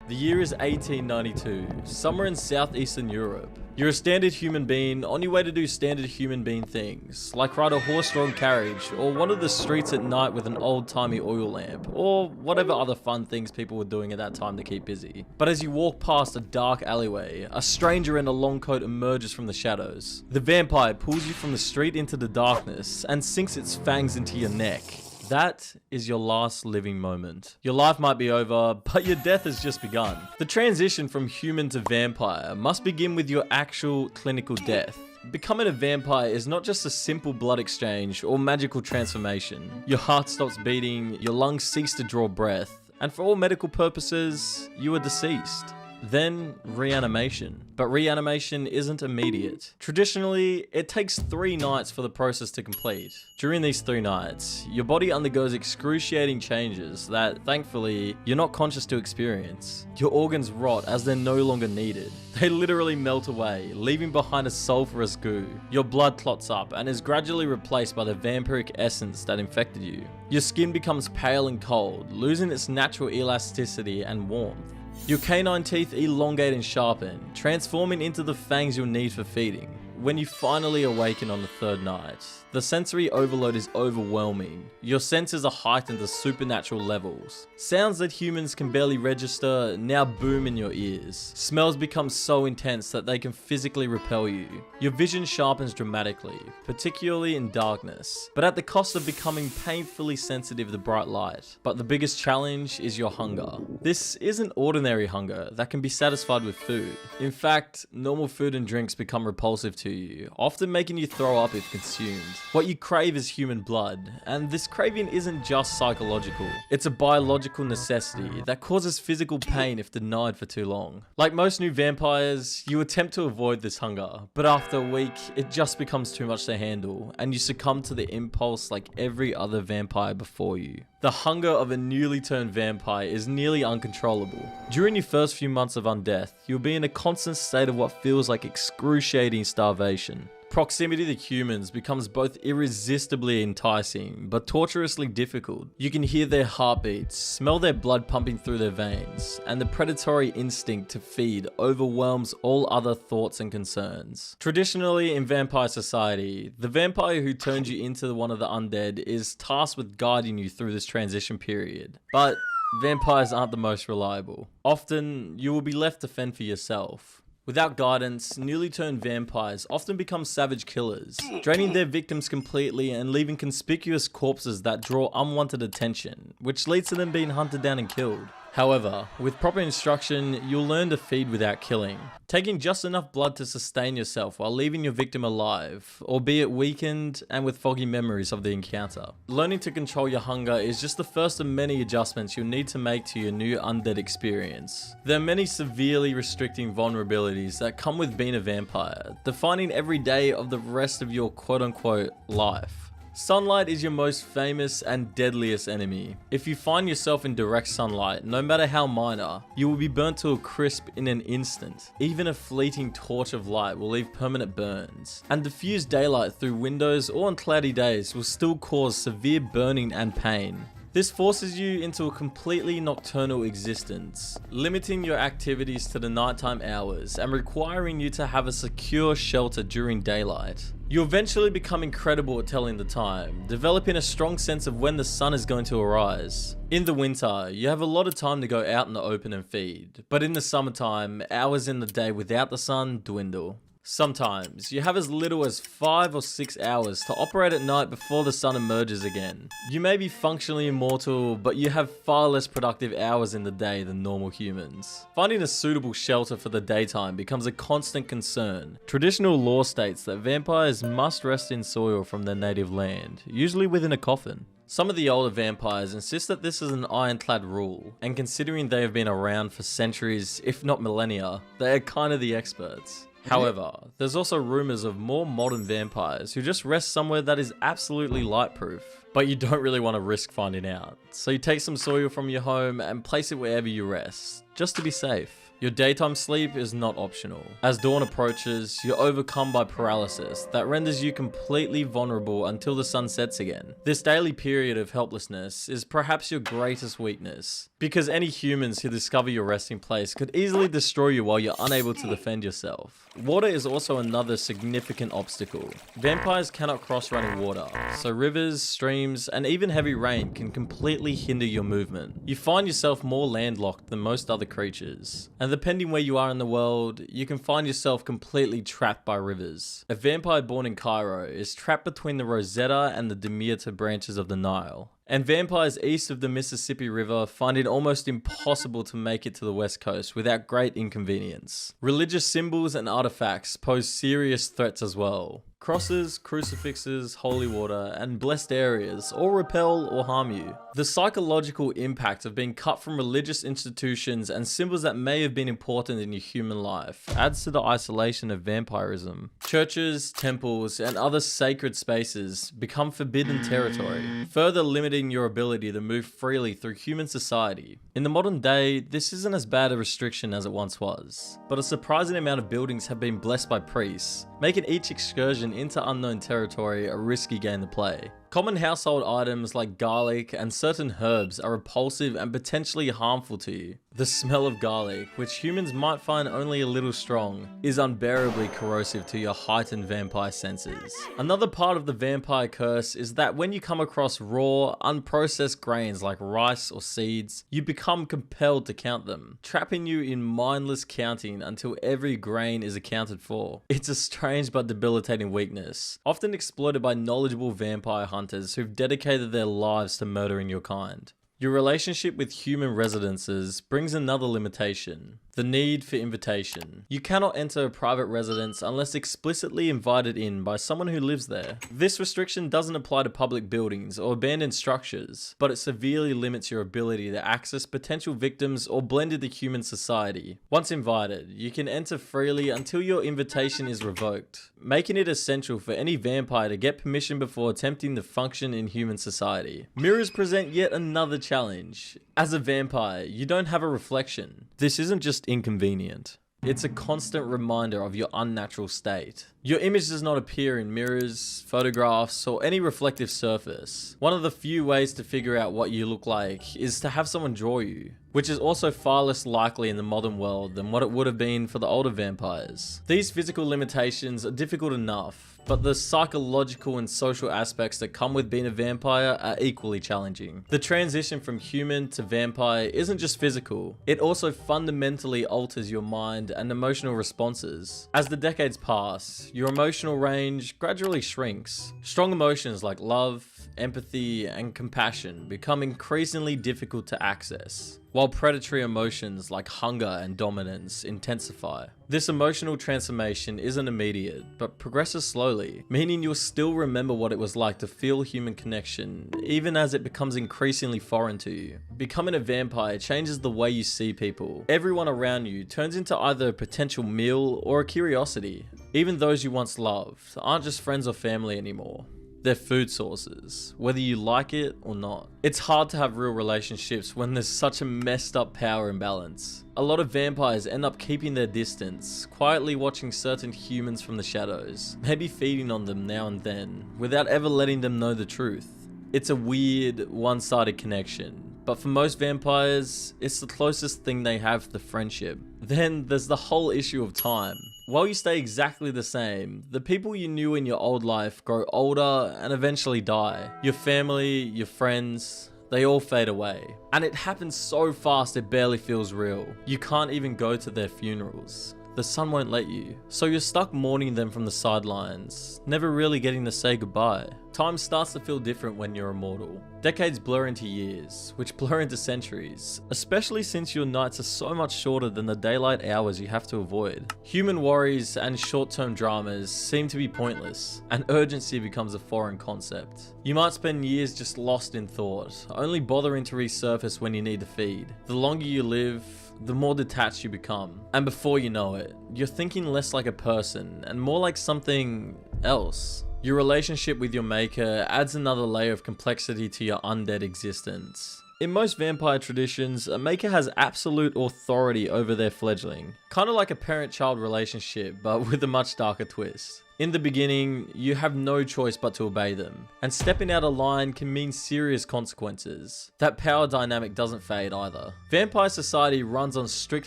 The year is 1892, somewhere in southeastern Europe. You're a standard human being on your way to do standard human being things, like ride a horse-drawn carriage, or wander the streets at night with an old-timey oil lamp, or whatever other fun things people were doing at that time to keep busy. But as you walk past a dark alleyway, a stranger in a long coat emerges from the shadows. The vampire pulls you from the street into the darkness and sinks its fangs into your neck. That is your last living moment. Your life might be over, but your death has just begun. The transition from human to vampire must begin with your actual clinical death. Becoming a vampire is not just a simple blood exchange or magical transformation. Your heart stops beating, your lungs cease to draw breath, and for all medical purposes, you are deceased. Then reanimation. But reanimation isn't immediate. Traditionally, it takes 3 nights for the process to complete. During these 3 nights, your body undergoes excruciating changes that, thankfully, you're not conscious to experience. Your organs rot as they're no longer needed. They literally melt away, leaving behind a sulfurous goo. Your blood clots up and is gradually replaced by the vampiric essence that infected you. Your skin becomes pale and cold, losing its natural elasticity and warmth. Your canine teeth elongate and sharpen, transforming into the fangs you'll need for feeding. When you finally awaken on the 3rd night, the sensory overload is overwhelming. Your senses are heightened to supernatural levels. Sounds that humans can barely register now boom in your ears. Smells become so intense that they can physically repel you. Your vision sharpens dramatically, particularly in darkness, but at the cost of becoming painfully sensitive to bright light. But the biggest challenge is your hunger. This isn't ordinary hunger that can be satisfied with food. In fact, normal food and drinks become repulsive to you, often making you throw up if consumed. What you crave is human blood, and this craving isn't just psychological. It's a biological necessity that causes physical pain if denied for too long. Like most new vampires, you attempt to avoid this hunger, but after a week, it just becomes too much to handle, and you succumb to the impulse like every other vampire before you. The hunger of a newly turned vampire is nearly uncontrollable. During your first few months of undeath, you'll be in a constant state of what feels like excruciating starvation. Proximity to humans becomes both irresistibly enticing, but torturously difficult. You can hear their heartbeats, smell their blood pumping through their veins, and the predatory instinct to feed overwhelms all other thoughts and concerns. Traditionally, in vampire society, the vampire who turns you into one of the undead is tasked with guiding you through this transition period. But vampires aren't the most reliable. Often, you will be left to fend for yourself. Without guidance, newly turned vampires often become savage killers, draining their victims completely and leaving conspicuous corpses that draw unwanted attention, which leads to them being hunted down and killed. However, with proper instruction, you'll learn to feed without killing, taking just enough blood to sustain yourself while leaving your victim alive, albeit weakened and with foggy memories of the encounter. Learning to control your hunger is just the first of many adjustments you'll need to make to your new undead experience. There are many severely restricting vulnerabilities that come with being a vampire, defining every day of the rest of your quote-unquote life. Sunlight is your most famous and deadliest enemy. If you find yourself in direct sunlight, no matter how minor, you will be burnt to a crisp in an instant. Even a fleeting torch of light will leave permanent burns, and diffused daylight through windows or on cloudy days will still cause severe burning and pain. This forces you into a completely nocturnal existence, limiting your activities to the nighttime hours and requiring you to have a secure shelter during daylight. You eventually become incredible at telling the time, developing a strong sense of when the sun is going to arise. In the winter, you have a lot of time to go out in the open and feed, but in the summertime, hours in the day without the sun dwindle. Sometimes, you have as little as 5 or 6 hours to operate at night before the sun emerges again. You may be functionally immortal, but you have far less productive hours in the day than normal humans. Finding a suitable shelter for the daytime becomes a constant concern. Traditional law states that vampires must rest in soil from their native land, usually within a coffin. Some of the older vampires insist that this is an ironclad rule, and considering they have been around for centuries, if not millennia, they are kind of the experts. However, there's also rumors of more modern vampires who just rest somewhere that is absolutely light-proof, but you don't really want to risk finding out. So you take some soil from your home and place it wherever you rest, just to be safe. Your daytime sleep is not optional. As dawn approaches, you're overcome by paralysis that renders you completely vulnerable until the sun sets again. This daily period of helplessness is perhaps your greatest weakness, because any humans who discover your resting place could easily destroy you while you're unable to defend yourself. Water is also another significant obstacle. Vampires cannot cross running water, so rivers, streams, and even heavy rain can completely hinder your movement. You find yourself more landlocked than most other creatures. And depending where you are in the world, you can find yourself completely trapped by rivers. A vampire born in Cairo is trapped between the Rosetta and the Damietta branches of the Nile. And vampires east of the Mississippi River find it almost impossible to make it to the west coast without great inconvenience. Religious symbols and artifacts pose serious threats as well. Crosses, crucifixes, holy water, and blessed areas all repel or harm you. The psychological impact of being cut from religious institutions and symbols that may have been important in your human life adds to the isolation of vampirism. Churches, temples, and other sacred spaces become forbidden territory, further limiting your ability to move freely through human society. In the modern day, this isn't as bad a restriction as it once was, but a surprising amount of buildings have been blessed by priests, making each excursion into unknown territory a risky game to play. Common household items like garlic and certain herbs are repulsive and potentially harmful to you. The smell of garlic, which humans might find only a little strong, is unbearably corrosive to your heightened vampire senses. Another part of the vampire curse is that when you come across raw, unprocessed grains like rice or seeds, you become compelled to count them, trapping you in mindless counting until every grain is accounted for. It's a strange but debilitating weakness, often exploited by knowledgeable vampire hunters who've dedicated their lives to murdering your kind. Your relationship with human residences brings another limitation: the need for invitation. You cannot enter a private residence unless explicitly invited in by someone who lives there. This restriction doesn't apply to public buildings or abandoned structures, but it severely limits your ability to access potential victims or blend into human society. Once invited, you can enter freely until your invitation is revoked, making it essential for any vampire to get permission before attempting to function in human society. Mirrors present yet another challenge. As a vampire, you don't have a reflection. This isn't just inconvenient. It's a constant reminder of your unnatural state. Your image does not appear in mirrors, photographs, or any reflective surface. One of the few ways to figure out what you look like is to have someone draw you, which is also far less likely in the modern world than what it would have been for the older vampires. These physical limitations are difficult enough, but the psychological and social aspects that come with being a vampire are equally challenging. The transition from human to vampire isn't just physical, it also fundamentally alters your mind and emotional responses. As the decades pass, your emotional range gradually shrinks. Strong emotions like love, empathy, and compassion become increasingly difficult to access, while predatory emotions like hunger and dominance intensify. This emotional transformation isn't immediate, but progresses slowly, meaning you'll still remember what it was like to feel human connection, even as it becomes increasingly foreign to you. Becoming a vampire changes the way you see people. Everyone around you turns into either a potential meal or a curiosity. Even those you once loved aren't just friends or family anymore. They're food sources, whether you like it or not. It's hard to have real relationships when there's such a messed up power imbalance. A lot of vampires end up keeping their distance, quietly watching certain humans from the shadows, maybe feeding on them now and then, without ever letting them know the truth. It's a weird, one-sided connection, but for most vampires, it's the closest thing they have to friendship. Then there's the whole issue of time. While you stay exactly the same, the people you knew in your old life grow older and eventually die. Your family, your friends, they all fade away. And it happens so fast it barely feels real. You can't even go to their funerals. The sun won't let you, so you're stuck mourning them from the sidelines, never really getting to say goodbye. Time starts to feel different when you're immortal. Decades blur into years, which blur into centuries, especially since your nights are so much shorter than the daylight hours you have to avoid. Human worries and short-term dramas seem to be pointless, and urgency becomes a foreign concept. You might spend years just lost in thought, only bothering to resurface when you need to feed. The longer you live, the more detached you become. And before you know it, you're thinking less like a person and more like something else. Your relationship with your maker adds another layer of complexity to your undead existence. In most vampire traditions, a maker has absolute authority over their fledgling, kind of like a parent-child relationship, but with a much darker twist. In the beginning, you have no choice but to obey them, and stepping out of line can mean serious consequences. That power dynamic doesn't fade either. Vampire society runs on strict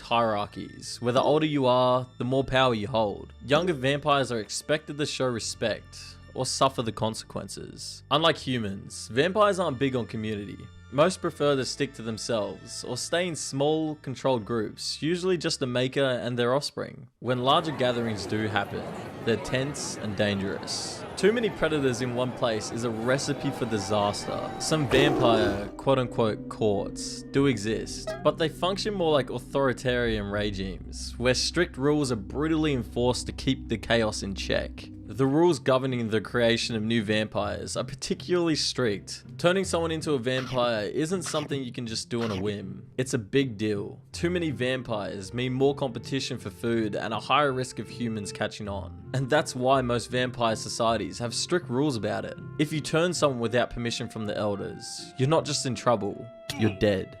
hierarchies, where the older you are, the more power you hold. Younger vampires are expected to show respect, or suffer the consequences. Unlike humans, vampires aren't big on community. Most prefer to stick to themselves, or stay in small, controlled groups, usually just the maker and their offspring. When larger gatherings do happen, they're tense and dangerous. Too many predators in one place is a recipe for disaster. Some vampire, quote-unquote, courts do exist, but they function more like authoritarian regimes, where strict rules are brutally enforced to keep the chaos in check. The rules governing the creation of new vampires are particularly strict. Turning someone into a vampire isn't something you can just do on a whim. It's a big deal. Too many vampires mean more competition for food and a higher risk of humans catching on. And that's why most vampire societies have strict rules about it. If you turn someone without permission from the elders, you're not just in trouble, you're dead.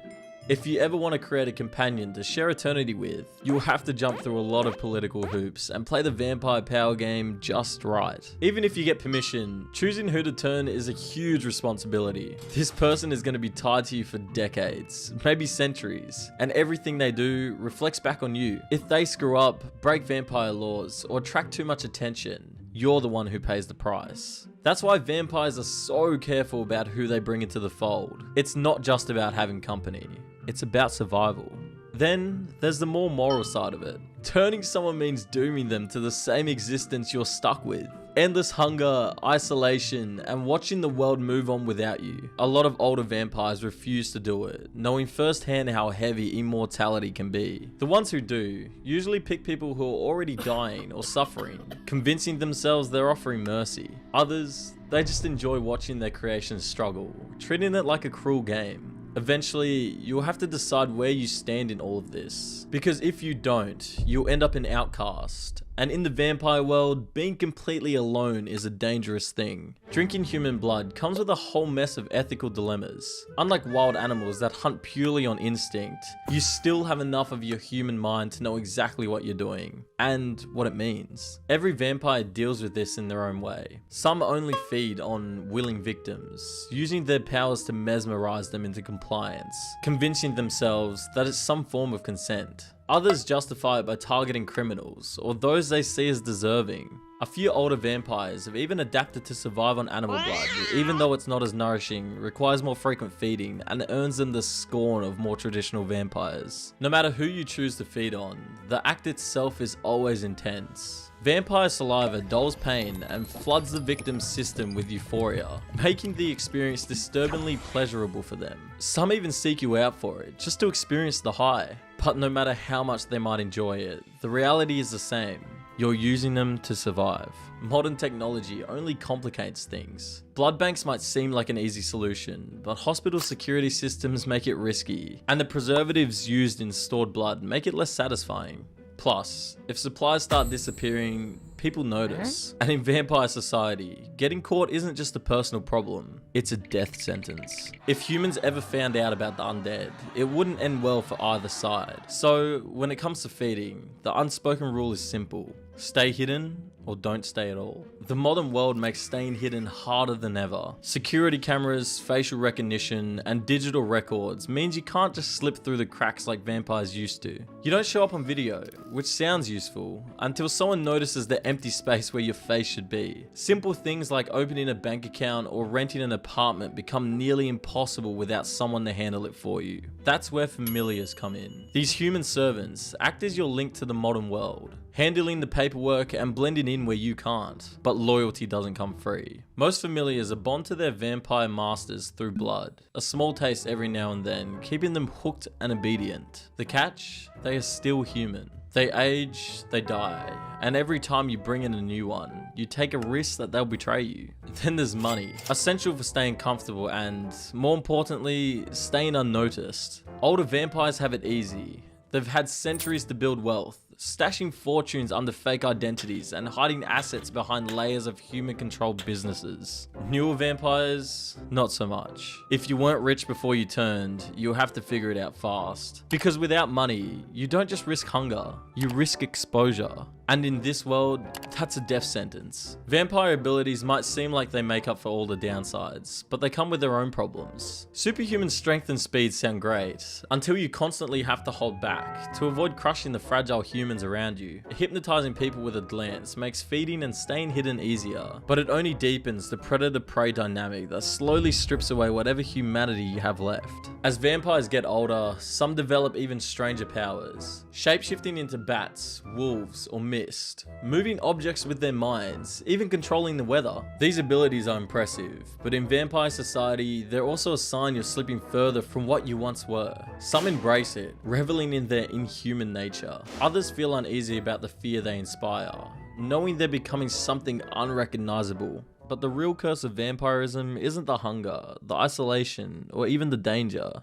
If you ever want to create a companion to share eternity with, you'll have to jump through a lot of political hoops and play the vampire power game just right. Even if you get permission, choosing who to turn is a huge responsibility. This person is going to be tied to you for decades, maybe centuries, and everything they do reflects back on you. If they screw up, break vampire laws, or attract too much attention, you're the one who pays the price. That's why vampires are so careful about who they bring into the fold. It's not just about having company, it's about survival. Then there's the more moral side of it. Turning someone means dooming them to the same existence you're stuck with. Endless hunger, isolation, and watching the world move on without you. A lot of older vampires refuse to do it, knowing firsthand how heavy immortality can be. The ones who do usually pick people who are already dying or suffering, convincing themselves they're offering mercy. Others, they just enjoy watching their creations struggle, treating it like a cruel game. Eventually, you'll have to decide where you stand in all of this. Because if you don't, you'll end up an outcast. And in the vampire world, being completely alone is a dangerous thing. Drinking human blood comes with a whole mess of ethical dilemmas. Unlike wild animals that hunt purely on instinct, you still have enough of your human mind to know exactly what you're doing, and what it means. Every vampire deals with this in their own way. Some only feed on willing victims, using their powers to mesmerize them into compliance, convincing themselves that it's some form of consent. Others justify it by targeting criminals, or those they see as deserving. A few older vampires have even adapted to survive on animal blood, even though it's not as nourishing, requires more frequent feeding, and earns them the scorn of more traditional vampires. No matter who you choose to feed on, the act itself is always intense. Vampire saliva dulls pain and floods the victim's system with euphoria, making the experience disturbingly pleasurable for them. Some even seek you out for it, just to experience the high. But no matter how much they might enjoy it, the reality is the same. You're using them to survive. Modern technology only complicates things. Blood banks might seem like an easy solution, but hospital security systems make it risky, and the preservatives used in stored blood make it less satisfying. Plus, if supplies start disappearing, people notice. And in vampire society, getting caught isn't just a personal problem, it's a death sentence. If humans ever found out about the undead, it wouldn't end well for either side. So, when it comes to feeding, the unspoken rule is simple. Stay hidden, or don't stay at all. The modern world makes staying hidden harder than ever. Security cameras, facial recognition, and digital records means you can't just slip through the cracks like vampires used to. You don't show up on video, which sounds useful, until someone notices the empty space where your face should be. Simple things like opening a bank account or renting an apartment become nearly impossible without someone to handle it for you. That's where familiars come in. These human servants act as your link to the modern world, handling the paperwork and blending in where you can't. But loyalty doesn't come free. Most familiars are bond to their vampire masters through blood, a small taste every now and then, keeping them hooked and obedient. The catch? They are still human. They age, they die, and every time you bring in a new one, you take a risk that they'll betray you. Then there's money, essential for staying comfortable and, more importantly, staying unnoticed. Older vampires have it easy. They've had centuries to build wealth, stashing fortunes under fake identities and hiding assets behind layers of human-controlled businesses. Newer vampires, not so much. If you weren't rich before you turned, you'll have to figure it out fast. Because without money, you don't just risk hunger, you risk exposure. And in this world, that's a death sentence. Vampire abilities might seem like they make up for all the downsides, but they come with their own problems. Superhuman strength and speed sound great, until you constantly have to hold back to avoid crushing the fragile humans around you. Hypnotizing people with a glance makes feeding and staying hidden easier, but it only deepens the predator-prey dynamic that slowly strips away whatever humanity you have left. As vampires get older, some develop even stranger powers, shapeshifting into bats, wolves, or mist, moving objects with their minds, even controlling the weather. These abilities are impressive, but in vampire society, they're also a sign you're slipping further from what you once were. Some embrace it, reveling in their inhuman nature. Others feel uneasy about the fear they inspire, knowing they're becoming something unrecognizable. But the real curse of vampirism isn't the hunger, the isolation, or even the danger.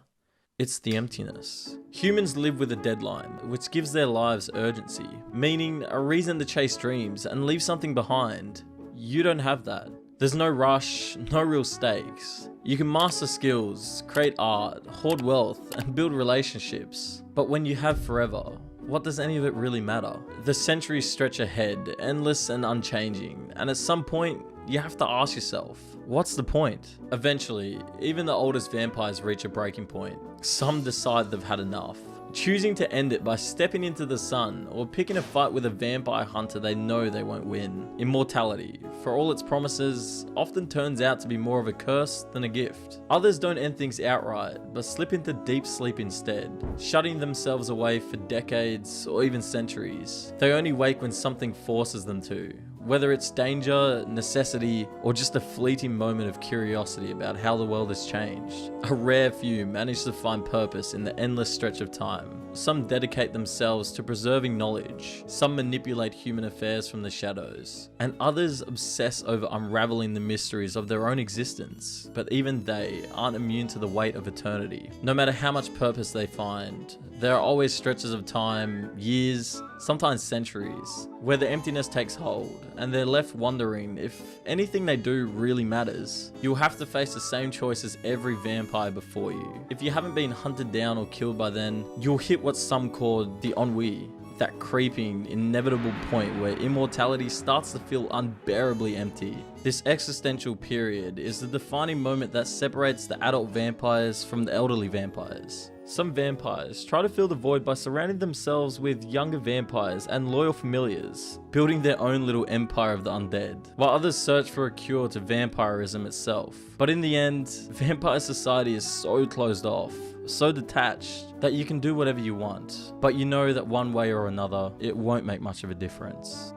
It's the emptiness. Humans live with a deadline, which gives their lives urgency, meaning a reason to chase dreams and leave something behind. You don't have that. There's no rush, no real stakes. You can master skills, create art, hoard wealth, and build relationships. But when you have forever, what does any of it really matter? The centuries stretch ahead, endless and unchanging, and at some point, you have to ask yourself, what's the point? Eventually, even the oldest vampires reach a breaking point. Some decide they've had enough, choosing to end it by stepping into the sun or picking a fight with a vampire hunter they know they won't win. Immortality, for all its promises, often turns out to be more of a curse than a gift. Others don't end things outright, but slip into deep sleep instead, shutting themselves away for decades or even centuries. They only wake when something forces them to. Whether it's danger, necessity, or just a fleeting moment of curiosity about how the world has changed. A rare few manage to find purpose in the endless stretch of time. Some dedicate themselves to preserving knowledge, some manipulate human affairs from the shadows, and others obsess over unraveling the mysteries of their own existence. But even they aren't immune to the weight of eternity. No matter how much purpose they find, there are always stretches of time, years, sometimes centuries, where the emptiness takes hold, and they're left wondering if anything they do really matters. You'll have to face the same choice as every vampire before you. If you haven't been hunted down or killed by then, you'll hit what some call the ennui, that creeping, inevitable point where immortality starts to feel unbearably empty. This existential period is the defining moment that separates the adult vampires from the elderly vampires. Some vampires try to fill the void by surrounding themselves with younger vampires and loyal familiars, building their own little empire of the undead, while others search for a cure to vampirism itself. But in the end, vampire society is so closed off, so detached, that you can do whatever you want, but you know that one way or another, it won't make much of a difference.